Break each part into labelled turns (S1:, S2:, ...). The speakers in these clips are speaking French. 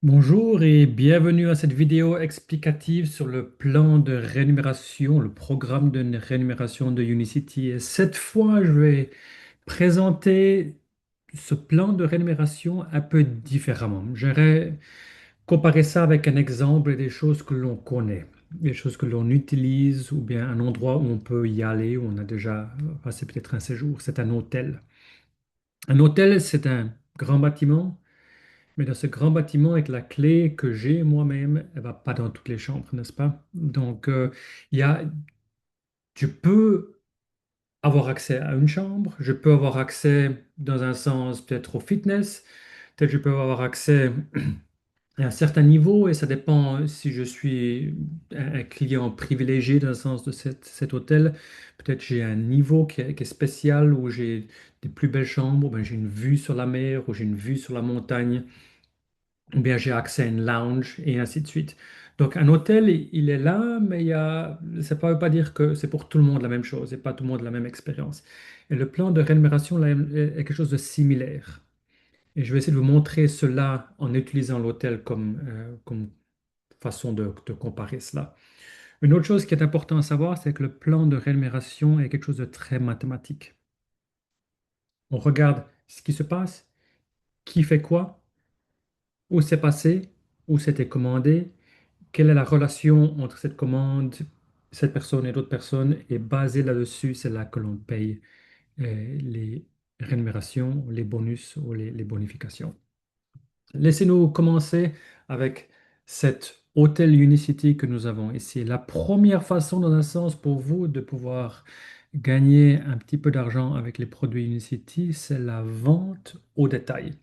S1: Bonjour et bienvenue à cette vidéo explicative sur le plan de rémunération, le programme de rémunération de Unicity. Et cette fois, je vais présenter ce plan de rémunération un peu différemment. J'aimerais comparer ça avec un exemple des choses que l'on connaît, des choses que l'on utilise ou bien un endroit où on peut y aller, où on a déjà passé peut-être un séjour. C'est un hôtel. Un hôtel, c'est un grand bâtiment. Mais dans ce grand bâtiment, avec la clé que j'ai moi-même, elle va pas dans toutes les chambres, n'est-ce pas? Donc, il y a, je peux avoir accès à une chambre, je peux avoir accès, dans un sens, peut-être au fitness, peut-être je peux avoir accès à un certain niveau, et ça dépend si je suis un client privilégié dans le sens de cet hôtel. Peut-être j'ai un niveau qui est spécial, où j'ai des plus belles chambres, ou ben j'ai une vue sur la mer, ou j'ai une vue sur la montagne, ou bien j'ai accès à une lounge et ainsi de suite. Donc un hôtel, il est là, mais ça ne veut pas dire que c'est pour tout le monde la même chose et pas tout le monde la même expérience. Et le plan de rémunération là, est quelque chose de similaire. Et je vais essayer de vous montrer cela en utilisant l'hôtel comme façon de comparer cela. Une autre chose qui est importante à savoir, c'est que le plan de rémunération est quelque chose de très mathématique. On regarde ce qui se passe, qui fait quoi, où c'est passé, où c'était commandé. Quelle est la relation entre cette commande, cette personne et d'autres personnes? Et basé là-dessus, c'est là que l'on paye les rémunérations, les bonus ou les bonifications. Laissez-nous commencer avec cet hôtel Unicity que nous avons ici. La première façon, dans un sens, pour vous de pouvoir gagner un petit peu d'argent avec les produits Unicity, c'est la vente au détail.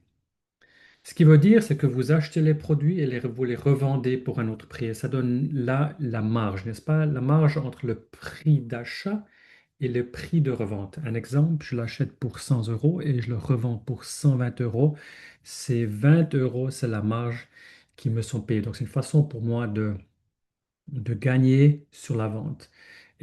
S1: Ce qui veut dire, c'est que vous achetez les produits et vous les revendez pour un autre prix. Et ça donne là la marge, n'est-ce pas? La marge entre le prix d'achat et le prix de revente. Un exemple, je l'achète pour 100 euros et je le revends pour 120 euros. Ces 20 euros, c'est la marge qui me sont payés. Donc, c'est une façon pour moi de gagner sur la vente.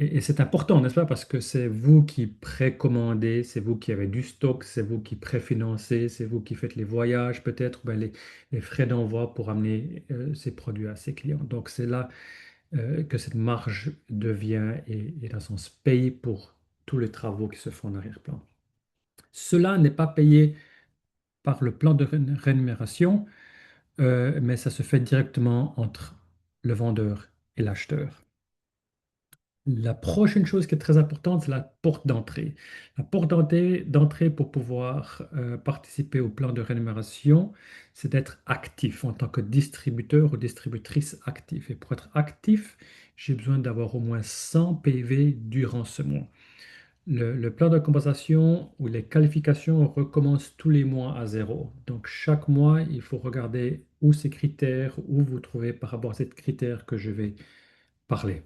S1: Et c'est important, n'est-ce pas? Parce que c'est vous qui précommandez, c'est vous qui avez du stock, c'est vous qui préfinancez, c'est vous qui faites les voyages peut-être, ben les frais d'envoi pour amener ces produits à ces clients. Donc c'est là que cette marge devient et dans son sens paye pour tous les travaux qui se font en arrière-plan. Cela n'est pas payé par le plan de rémunération, mais ça se fait directement entre le vendeur et l'acheteur. La prochaine chose qui est très importante, c'est la porte d'entrée. La porte d'entrée pour pouvoir participer au plan de rémunération, c'est d'être actif en tant que distributeur ou distributrice actif. Et pour être actif, j'ai besoin d'avoir au moins 100 PV durant ce mois. Le plan de compensation ou les qualifications recommencent tous les mois à zéro. Donc chaque mois, il faut regarder où ces critères, où vous trouvez par rapport à ces critères que je vais parler.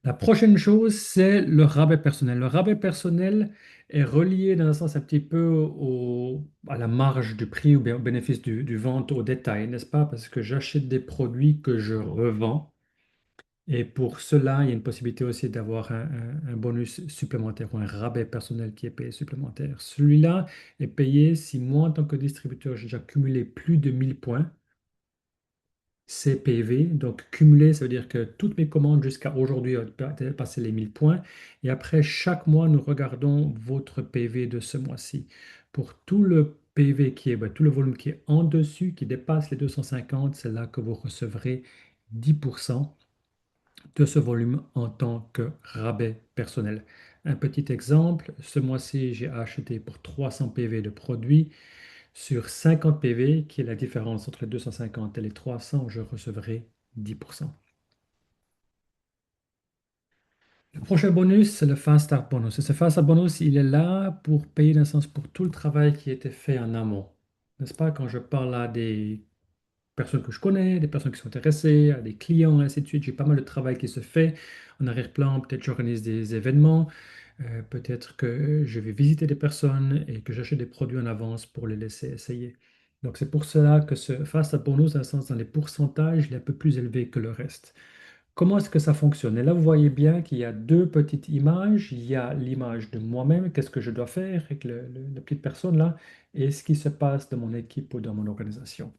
S1: La prochaine chose, c'est le rabais personnel. Le rabais personnel est relié dans un sens un petit peu à la marge du prix ou bien au bénéfice du vente au détail, n'est-ce pas? Parce que j'achète des produits que je revends et pour cela, il y a une possibilité aussi d'avoir un bonus supplémentaire ou un rabais personnel qui est payé supplémentaire. Celui-là est payé si moi, en tant que distributeur, j'ai déjà cumulé plus de 1000 points. CPV. Donc, cumulé, ça veut dire que toutes mes commandes jusqu'à aujourd'hui ont passé les 1000 points. Et après, chaque mois, nous regardons votre PV de ce mois-ci. Pour tout le PV tout le volume qui est en dessus, qui dépasse les 250, c'est là que vous recevrez 10% de ce volume en tant que rabais personnel. Un petit exemple, ce mois-ci, j'ai acheté pour 300 PV de produits. Sur 50 PV, qui est la différence entre les 250 et les 300, je recevrai 10%. Le prochain bonus, c'est le Fast Start Bonus. Et ce Fast Start Bonus, il est là pour payer, dans le sens, pour tout le travail qui a été fait en amont. N'est-ce pas? Quand je parle à des personnes que je connais, des personnes qui sont intéressées, à des clients, et ainsi de suite, j'ai pas mal de travail qui se fait en arrière-plan. Peut-être j'organise des événements, peut-être que je vais visiter des personnes et que j'achète des produits en avance pour les laisser essayer. Donc c'est pour cela que ce Fast Start Bonus, dans le sens, dans les pourcentages, il est un peu plus élevé que le reste. Comment est-ce que ça fonctionne? Et là, vous voyez bien qu'il y a deux petites images. Il y a l'image de moi-même, qu'est-ce que je dois faire avec la petite personne là, et ce qui se passe dans mon équipe ou dans mon organisation.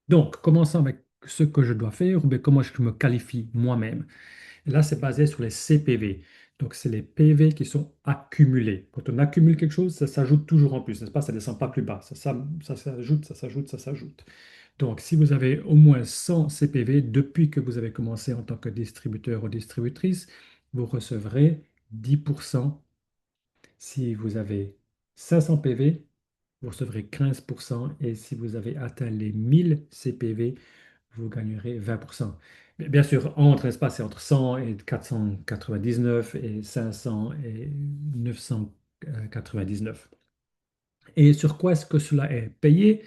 S1: Donc, commençons avec ce que je dois faire, ou bien comment je me qualifie moi-même. Et là, c'est basé sur les CPV. Donc, c'est les PV qui sont accumulés. Quand on accumule quelque chose, ça s'ajoute toujours en plus, n'est-ce pas? Ça ne descend pas plus bas. Ça s'ajoute, ça s'ajoute, ça s'ajoute. Donc, si vous avez au moins 100 CPV depuis que vous avez commencé en tant que distributeur ou distributrice, vous recevrez 10%. Si vous avez 500 PV, vous recevrez 15%. Et si vous avez atteint les 1000 CPV, vous gagnerez 20%. Mais bien sûr, entre, n'est-ce pas, c'est entre 100 et 499 et 500 et 999. Et sur quoi est-ce que cela est payé?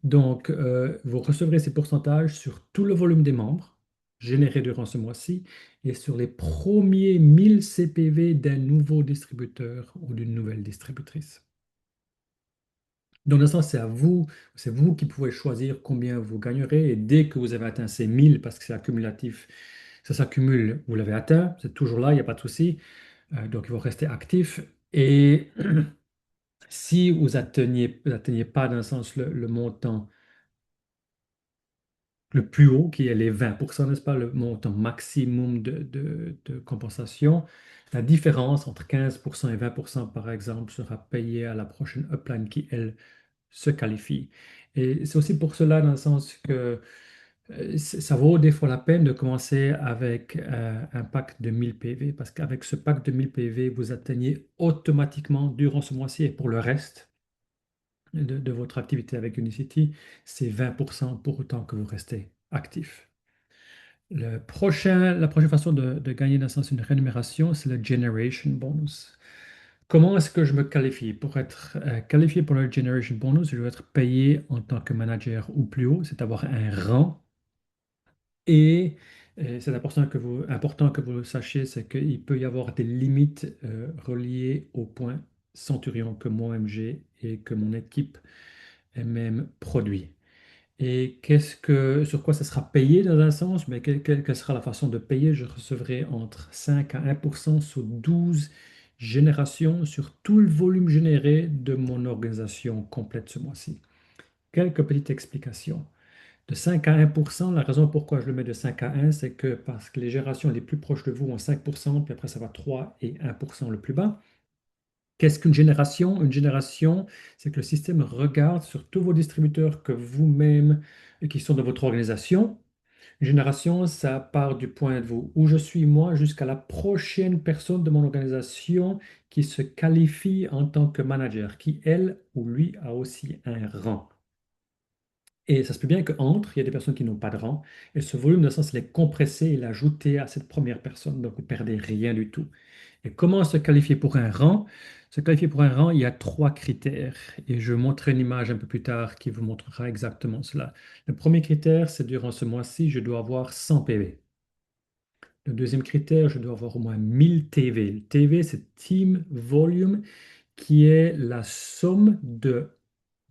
S1: Donc, vous recevrez ces pourcentages sur tout le volume des membres générés durant ce mois-ci et sur les premiers 1000 CPV d'un nouveau distributeur ou d'une nouvelle distributrice. Dans le sens, c'est vous qui pouvez choisir combien vous gagnerez. Et dès que vous avez atteint ces 1000, parce que c'est accumulatif, ça s'accumule, vous l'avez atteint, c'est toujours là, il n'y a pas de souci. Donc, il faut rester actif. Et si vous atteignez pas, dans le sens, le montant le plus haut, qui est les 20%, n'est-ce pas, le montant maximum de compensation, la différence entre 15% et 20%, par exemple, sera payée à la prochaine upline qui, elle, se qualifie. Et c'est aussi pour cela, dans le sens que ça vaut des fois la peine de commencer avec un pack de 1000 PV, parce qu'avec ce pack de 1000 PV, vous atteignez automatiquement durant ce mois-ci et pour le reste de votre activité avec Unicity, c'est 20% pour autant que vous restez actif. La prochaine façon de gagner dans le sens une rémunération, c'est le Generation Bonus. Comment est-ce que je me qualifie? Pour être qualifié pour le Generation Bonus, je dois être payé en tant que manager ou plus haut, c'est avoir un rang. Et c'est important que vous le sachiez, c'est qu'il peut y avoir des limites reliées au point Centurion que moi-même j'ai et que mon équipe est même produit. Et sur quoi ça sera payé dans un sens? Mais quelle sera la façon de payer? Je recevrai entre 5 à 1% sur 12 générations sur tout le volume généré de mon organisation complète ce mois-ci. Quelques petites explications. De 5 à 1%, la raison pourquoi je le mets de 5 à 1, c'est que parce que les générations les plus proches de vous ont 5%, puis après ça va 3 et 1% le plus bas. Qu'est-ce qu'une génération? Une génération, c'est que le système regarde sur tous vos distributeurs que vous-même, qui sont dans votre organisation. Une génération, ça part du point de vue où je suis moi jusqu'à la prochaine personne de mon organisation qui se qualifie en tant que manager, qui elle ou lui a aussi un rang. Et ça se peut bien qu'entre, il y a des personnes qui n'ont pas de rang, et ce volume de sens, il est compressé et l'ajouter à cette première personne, donc vous ne perdez rien du tout. Et comment se qualifier pour un rang? Se qualifier pour un rang, il y a trois critères, et je montrerai une image un peu plus tard qui vous montrera exactement cela. Le premier critère, c'est durant ce mois-ci, je dois avoir 100 PV. Le deuxième critère, je dois avoir au moins 1000 TV. Le TV, c'est Team Volume, qui est la somme de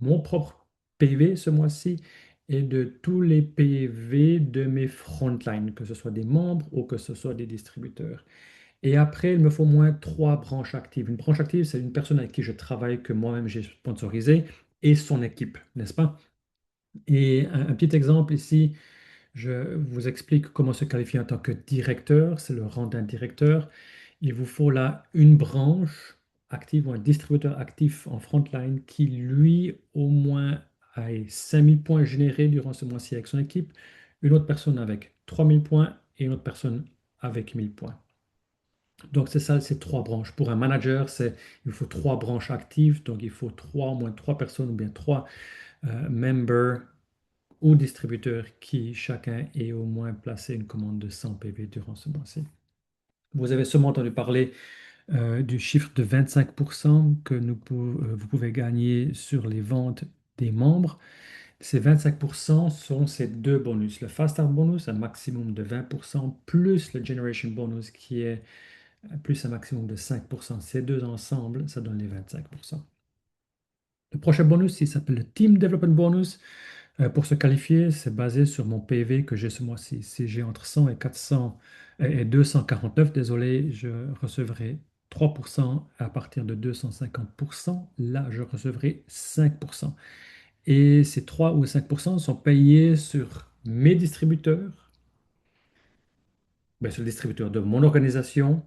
S1: mon propre PV ce mois-ci et de tous les PV de mes frontlines, que ce soit des membres ou que ce soit des distributeurs. Et après, il me faut au moins trois branches actives. Une branche active, c'est une personne avec qui je travaille, que moi-même j'ai sponsorisé, et son équipe, n'est-ce pas? Et un petit exemple ici, je vous explique comment se qualifier en tant que directeur, c'est le rang d'un directeur. Il vous faut là une branche active ou un distributeur actif en frontline qui, lui, au moins, a 5000 points générés durant ce mois-ci avec son équipe, une autre personne avec 3000 points et une autre personne avec 1000 points. Donc, c'est ça, c'est trois branches. Pour un manager, il faut trois branches actives, donc il faut au moins trois personnes ou bien trois members ou distributeurs qui chacun ait au moins placé une commande de 100 PV durant ce mois-ci. Vous avez sûrement entendu parler du chiffre de 25% que vous pouvez gagner sur les ventes des membres. Ces 25% sont ces deux bonus. Le Fast Start Bonus, un maximum de 20%, plus le Generation Bonus qui est plus un maximum de 5%. Ces deux ensemble, ça donne les 25%. Le prochain bonus, il s'appelle le Team Development Bonus. Pour se qualifier, c'est basé sur mon PV que j'ai ce mois-ci. Si j'ai entre 100 et 400 et 249, désolé, je recevrai 3%. À partir de 250%, là, je recevrai 5%. Et ces 3 ou 5% sont payés sur mes distributeurs, sur le distributeur de mon organisation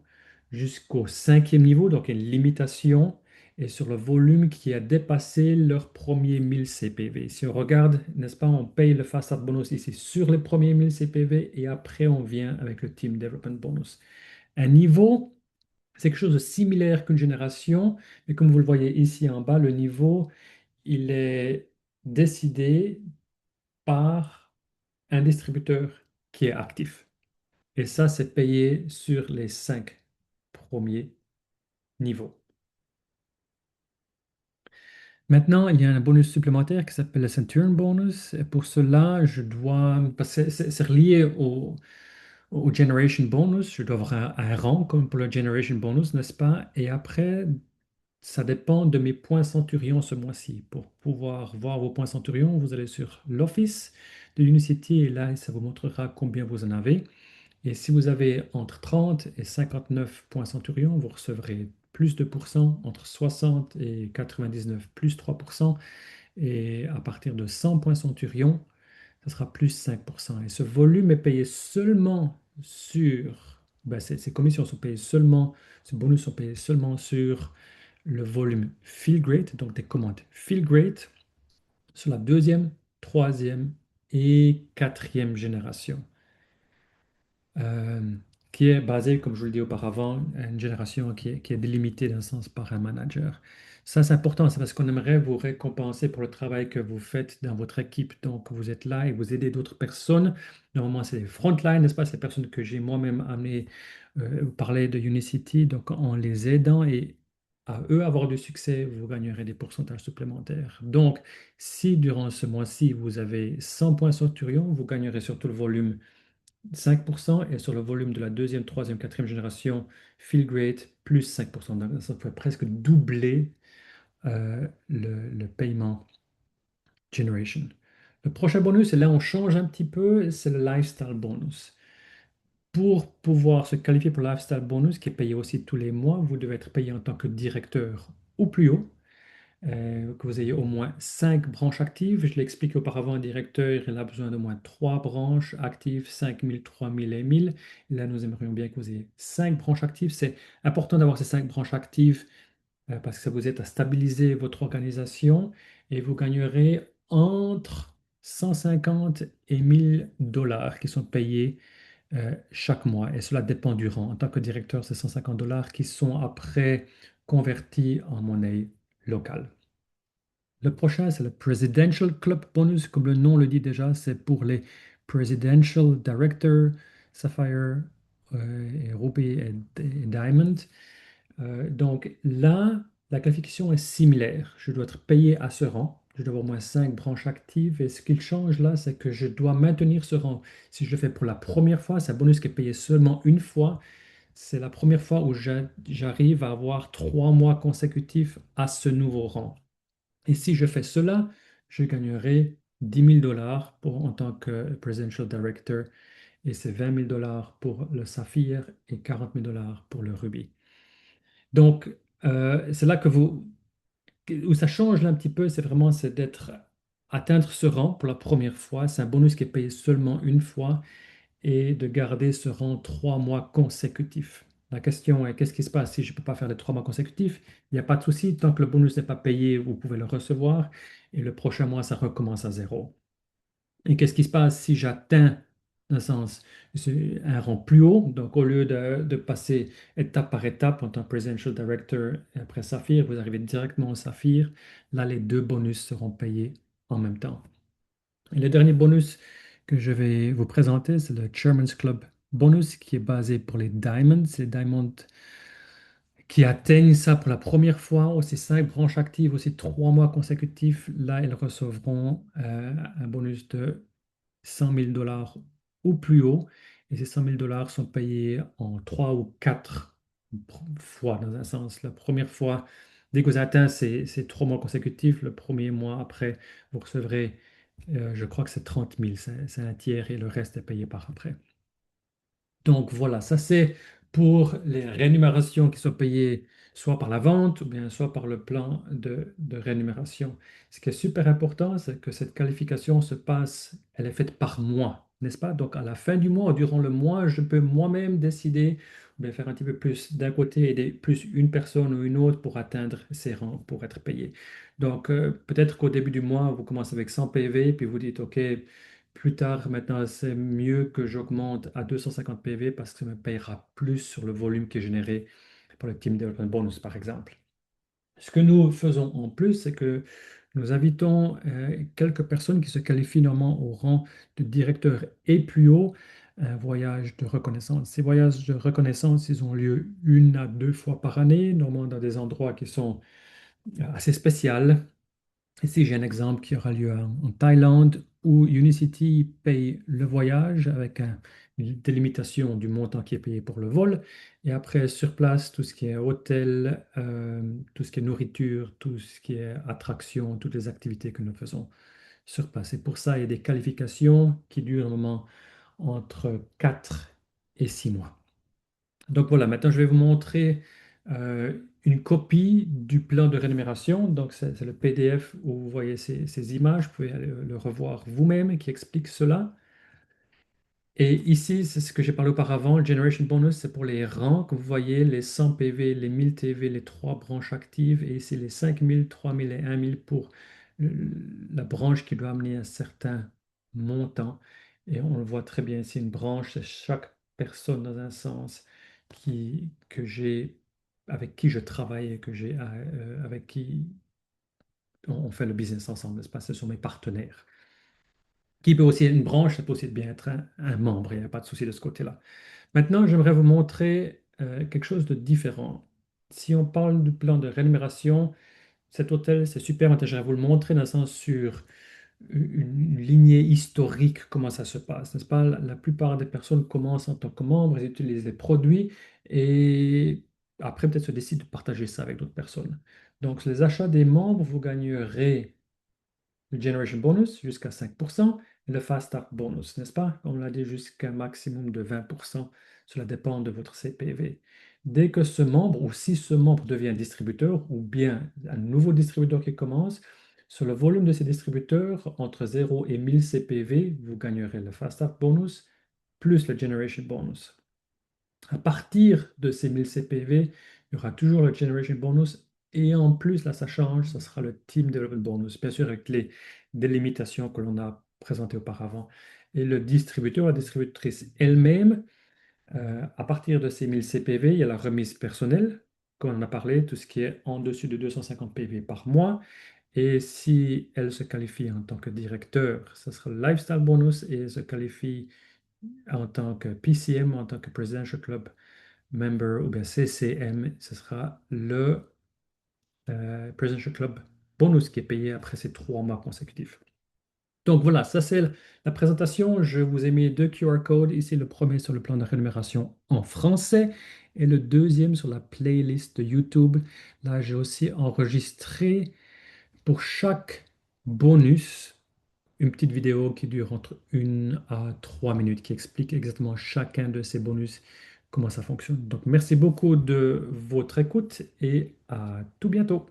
S1: jusqu'au cinquième niveau, donc une limitation, et sur le volume qui a dépassé leur premier 1000 CPV. Si on regarde, n'est-ce pas, on paye le Fast Start Bonus ici sur les premiers 1000 CPV et après on vient avec le Team Development Bonus. Un niveau, c'est quelque chose de similaire qu'une génération, mais comme vous le voyez ici en bas, le niveau, il est décidé par un distributeur qui est actif. Et ça, c'est payé sur les 5 premiers niveaux. Maintenant, il y a un bonus supplémentaire qui s'appelle le Centurion Bonus. Et pour cela, je dois, parce que c'est relié au Generation Bonus, je dois avoir un rang comme pour le Generation Bonus, n'est-ce pas? Et après, ça dépend de mes points Centurion ce mois-ci. Pour pouvoir voir vos points Centurion, vous allez sur l'Office de Unicity et là, ça vous montrera combien vous en avez. Et si vous avez entre 30 et 59 points Centurion, vous recevrez plus de pourcents, entre 60 et 99, plus 3%. Et à partir de 100 points Centurion, ça sera plus 5%. Et ce volume est payé seulement sur, ces commissions sont payées seulement, ces bonus sont payés seulement sur le volume Feel Great, donc des commandes Feel Great, sur la deuxième, troisième et quatrième génération. euh, qui est basée, comme je vous le dis auparavant, une génération qui est délimitée d'un sens par un manager. Ça, c'est important, c'est parce qu'on aimerait vous récompenser pour le travail que vous faites dans votre équipe. Donc, vous êtes là et vous aidez d'autres personnes. Normalement, c'est les frontline, n'est-ce pas? C'est les personnes que j'ai moi-même amenées parler de Unicity. Donc, en les aidant et à eux avoir du succès, vous gagnerez des pourcentages supplémentaires. Donc, si durant ce mois-ci, vous avez 100 points Centurion, vous gagnerez surtout le volume 5% et sur le volume de la deuxième, troisième, quatrième génération, Feel Great, plus 5%. Donc, ça peut presque doubler le paiement Generation. Le prochain bonus, et là on change un petit peu, c'est le Lifestyle Bonus. Pour pouvoir se qualifier pour le Lifestyle Bonus, qui est payé aussi tous les mois, vous devez être payé en tant que directeur ou plus haut. Que vous ayez au moins 5 branches actives. Je l'ai expliqué auparavant, un directeur, il a besoin d'au moins 3 branches actives, 5000, 3000 et 1000. Là, nous aimerions bien que vous ayez 5 branches actives. C'est important d'avoir ces 5 branches actives parce que ça vous aide à stabiliser votre organisation et vous gagnerez entre 150 et 1000 dollars qui sont payés chaque mois. Et cela dépend du rang. En tant que directeur, c'est 150 dollars qui sont après convertis en monnaie locale. Le prochain, c'est le Presidential Club Bonus. Comme le nom le dit déjà, c'est pour les Presidential Director, Sapphire, et Ruby et Diamond. Donc là, la qualification est similaire. Je dois être payé à ce rang. Je dois avoir au moins 5 branches actives. Et ce qu'il change là, c'est que je dois maintenir ce rang. Si je le fais pour la première fois, c'est un bonus qui est payé seulement une fois. C'est la première fois où j'arrive à avoir 3 mois consécutifs à ce nouveau rang. Et si je fais cela, je gagnerai 10 000 dollars en tant que Presidential Director et c'est 20 000 dollars pour le Saphir et 40 000 dollars pour le Ruby. Donc, c'est là où ça change là un petit peu, c'est vraiment d'être atteindre ce rang pour la première fois. C'est un bonus qui est payé seulement une fois et de garder ce rang 3 mois consécutifs. La question est, qu'est-ce qui se passe si je ne peux pas faire les 3 mois consécutifs? Il n'y a pas de souci, tant que le bonus n'est pas payé, vous pouvez le recevoir et le prochain mois, ça recommence à zéro. Et qu'est-ce qui se passe si j'atteins, dans le sens, un rang plus haut? Donc, au lieu de passer étape par étape en tant que Presidential Director et après Saphir, vous arrivez directement au Saphir. Là, les deux bonus seront payés en même temps. Et le dernier bonus que je vais vous présenter, c'est le Chairman's Club bonus qui est basé pour les Diamonds. Les Diamonds qui atteignent ça pour la première fois, aussi 5 branches actives, aussi 3 mois consécutifs. Là, ils recevront un bonus de 100 000 dollars ou plus haut. Et ces 100 000 dollars sont payés en 3 ou 4 fois, dans un sens. La première fois, dès que vous avez atteint ces 3 mois consécutifs, le premier mois après, vous recevrez, je crois que c'est 30 000, c'est un tiers et le reste est payé par après. Donc voilà, ça c'est pour les rémunérations qui sont payées soit par la vente ou bien soit par le plan de rémunération. Ce qui est super important, c'est que cette qualification se passe, elle est faite par mois, n'est-ce pas? Donc à la fin du mois, durant le mois, je peux moi-même décider ou bien faire un petit peu plus d'un côté et aider plus une personne ou une autre pour atteindre ces rangs, pour être payé. Donc peut-être qu'au début du mois, vous commencez avec 100 PV, puis vous dites, OK, plus tard, maintenant, c'est mieux que j'augmente à 250 PV parce que ça me payera plus sur le volume qui est généré par le Team Development Bonus, par exemple. Ce que nous faisons en plus, c'est que nous invitons quelques personnes qui se qualifient normalement au rang de directeur et plus haut, un voyage de reconnaissance. Ces voyages de reconnaissance, ils ont lieu 1 à 2 fois par année, normalement dans des endroits qui sont assez spéciaux. Ici, j'ai un exemple qui aura lieu en Thaïlande où Unicity paye le voyage avec une délimitation du montant qui est payé pour le vol. Et après, sur place, tout ce qui est hôtel, tout ce qui est nourriture, tout ce qui est attraction, toutes les activités que nous faisons sur place. Et pour ça, il y a des qualifications qui durent normalement entre 4 et 6 mois. Donc voilà, maintenant je vais vous montrer une copie du plan de rémunération. Donc c'est le PDF où vous voyez ces images. Vous pouvez aller le revoir vous-même qui explique cela. Et ici, c'est ce que j'ai parlé auparavant, le Generation Bonus, c'est pour les rangs que vous voyez, les 100 PV, les 1000 TV, les trois branches actives, et ici les 5000, 3000 et 1000 pour la branche qui doit amener un certain montant. Et on le voit très bien ici, une branche, c'est chaque personne dans un sens que j'ai, avec qui je travaille et avec qui on fait le business ensemble, n'est-ce pas? Ce sont mes partenaires. Qui peut aussi être une branche, ça peut aussi bien être un membre, il n'y a pas de souci de ce côté-là. Maintenant, j'aimerais vous montrer quelque chose de différent. Si on parle du plan de rémunération, cet hôtel, c'est super, maintenant, j'aimerais vous le montrer dans le sens sur une lignée historique, comment ça se passe, n'est-ce pas? La plupart des personnes commencent en tant que membres, ils utilisent les produits et après peut-être se décident de partager ça avec d'autres personnes. Donc, les achats des membres, vous gagnerez le Generation Bonus jusqu'à 5% et le Fast Start Bonus, n'est-ce pas? On l'a dit jusqu'à un maximum de 20%. Cela dépend de votre CPV. Dès que ce membre ou si ce membre devient distributeur ou bien un nouveau distributeur qui commence, sur le volume de ces distributeurs, entre 0 et 1000 CPV, vous gagnerez le Fast Start Bonus plus le Generation Bonus. À partir de ces 1000 CPV, il y aura toujours le Generation Bonus et en plus, là, ça change, ça sera le Team Development Bonus, bien sûr, avec les délimitations que l'on a présentées auparavant. Et le distributeur, la distributrice elle-même, à partir de ces 1000 CPV, il y a la remise personnelle, comme on en a parlé, tout ce qui est en dessus de 250 PV par mois. Et si elle se qualifie en tant que directeur, ça sera le Lifestyle Bonus et elle se qualifie en tant que PCM, en tant que Presidential Club Member ou bien CCM, ce sera le Presidential Club Bonus qui est payé après ces 3 mois consécutifs. Donc voilà, ça c'est la présentation. Je vous ai mis 2 QR codes. Ici, le premier sur le plan de rémunération en français et le deuxième sur la playlist de YouTube. Là, j'ai aussi enregistré pour chaque bonus une petite vidéo qui dure entre 1 à 3 minutes qui explique exactement chacun de ces bonus, comment ça fonctionne. Donc merci beaucoup de votre écoute et à tout bientôt.